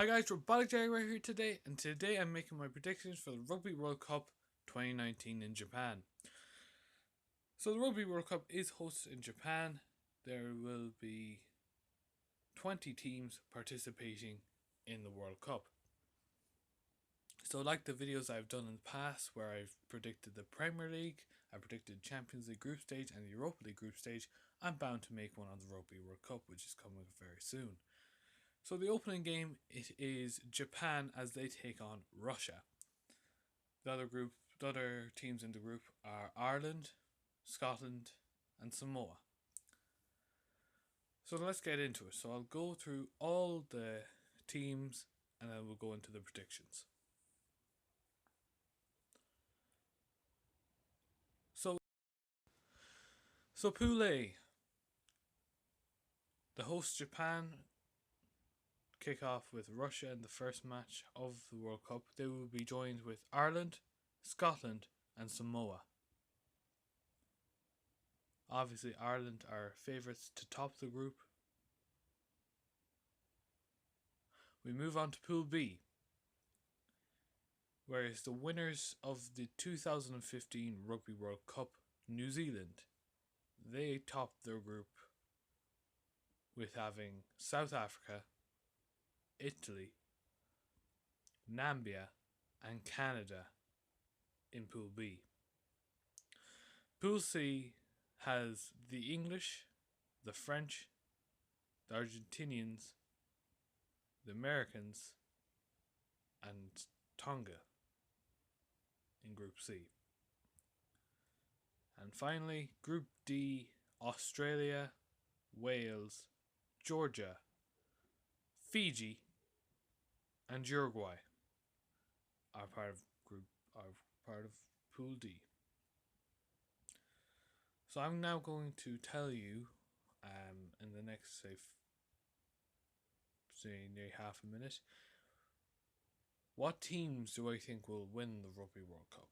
Hi guys, Robotic Jaguar here today, and today I'm making my predictions for the Rugby World Cup 2019 in Japan. So the Rugby World Cup is hosted in Japan. There will be 20 teams participating in the World Cup. So like the videos I've done in the past where I've predicted the Premier League, I predicted Champions League group stage and the Europa League group stage, I'm bound to make one on the Rugby World Cup, which is coming very soon. So the opening game, it is Japan as they take on Russia. The other teams in the group are Ireland, Scotland, and Samoa. So let's get into it. So I'll go through all the teams and then we'll go into the predictions. So Pool A, the host Japan kick off with Russia in the first match of the World Cup. They will be joined with Ireland, Scotland, and Samoa. Obviously, Ireland are favourites to top the group. We move on to Pool B, whereas the winners of the 2015 Rugby World Cup, New Zealand, they topped their group with having South Africa, Italy, Namibia, and Canada in Pool B. Pool C has the English, the French, the Argentinians, the Americans, and Tonga in Group C. And finally, Group D, Australia, Wales, Georgia, Fiji, and Uruguay are part of Pool D. So I'm now going to tell you, in the next say nearly half a minute, what teams do I think will win the Rugby World Cup.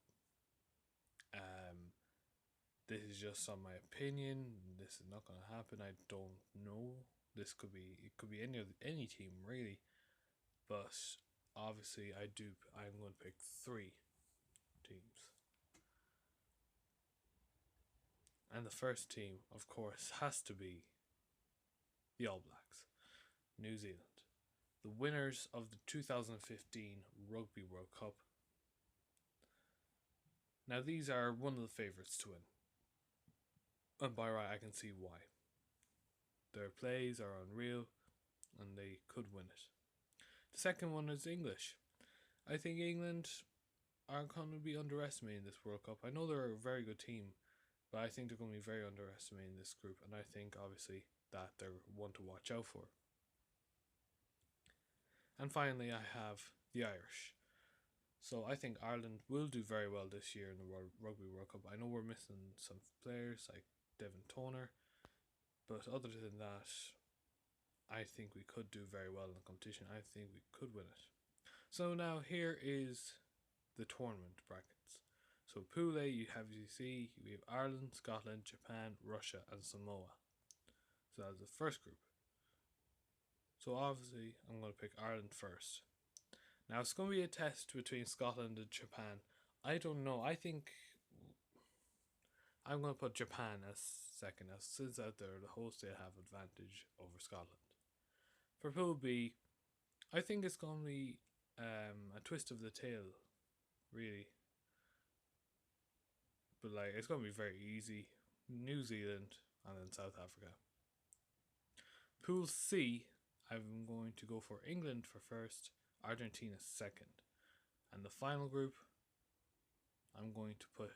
This is just on my opinion. This is not going to happen. I don't know. It could be any team really, but obviously I'm going to pick 3 teams. And the first team, of course, has to be the All Blacks, New Zealand, the winners of the 2015 Rugby World Cup. Now these are one of the favourites to win, and by right I can see why. Their plays are unreal and they could win it. The second one is English. I think England are going to be underestimating this World Cup. I know they're a very good team, but I think they're going to be very underestimating this group, and I think obviously that they're one to watch out for. And finally I have the Irish. So I think Ireland will do very well this year in the Rugby World Cup. I know we're missing some players like Devin Toner, but other than that, I think we could do very well in the competition. I think we could win it. So now here is the tournament brackets. So Pool A, we have Ireland, Scotland, Japan, Russia, and Samoa. So that's the first group. So obviously I'm going to pick Ireland first. Now it's going to be a test between Scotland and Japan. I don't know. I think I'm going to put Japan as second, as since out there the host, they'll have advantage over Scotland. For Pool B, I think it's going to be a twist of the tail, really. But it's going to be very easy. New Zealand and then South Africa. Pool C, I'm going to go for England for first, Argentina second. And the final group, I'm going to put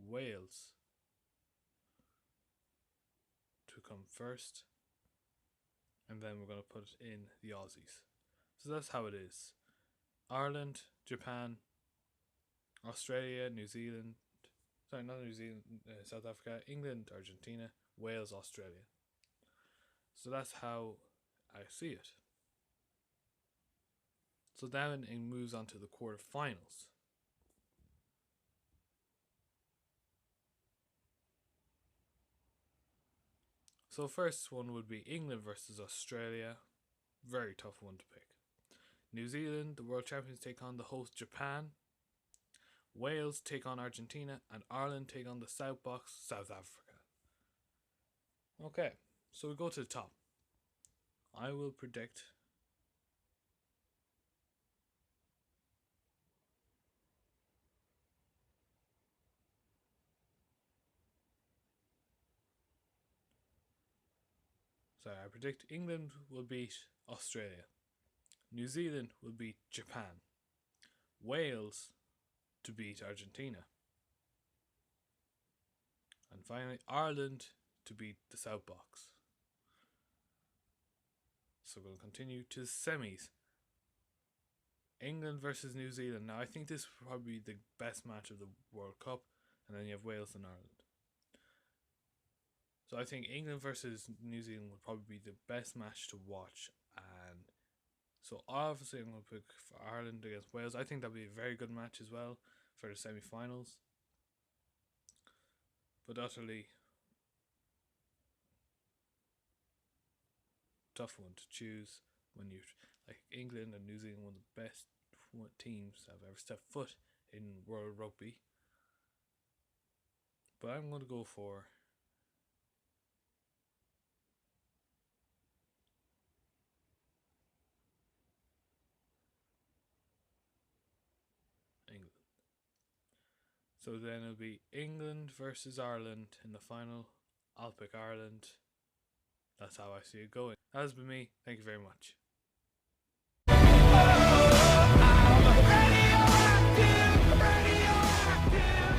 Wales to come first, and then we're going to put in the Aussies. So that's how it is. Ireland, Japan, Australia, New Zealand, not New Zealand, South Africa, England, Argentina, Wales, Australia. So that's how I see it. So then it moves on to the quarterfinals. So first one would be England versus Australia. Very tough one to pick. New Zealand, the world champions, take on the host Japan. Wales take on Argentina, and Ireland take on the South Box, South Africa. Okay, so we go to the top. I will predict I predict England will beat Australia. New Zealand will beat Japan. Wales to beat Argentina. And finally, Ireland to beat the South Box. So we'll continue to the semis. England versus New Zealand. Now I think this will probably be the best match of the World Cup, and then you have Wales and Ireland. So I think England versus New Zealand would probably be the best match to watch, and so obviously I'm going to pick for Ireland against Wales. I think that'll be a very good match as well for the semi-finals. But utterly tough one to choose when you like England and New Zealand, one of the best teams that have ever stepped foot in World Rugby. But I'm going to go for England. So then it'll be England versus Ireland in the final. I'll pick Ireland. That's how I see it going. That has been me. Thank you very much. Radioactive, radioactive.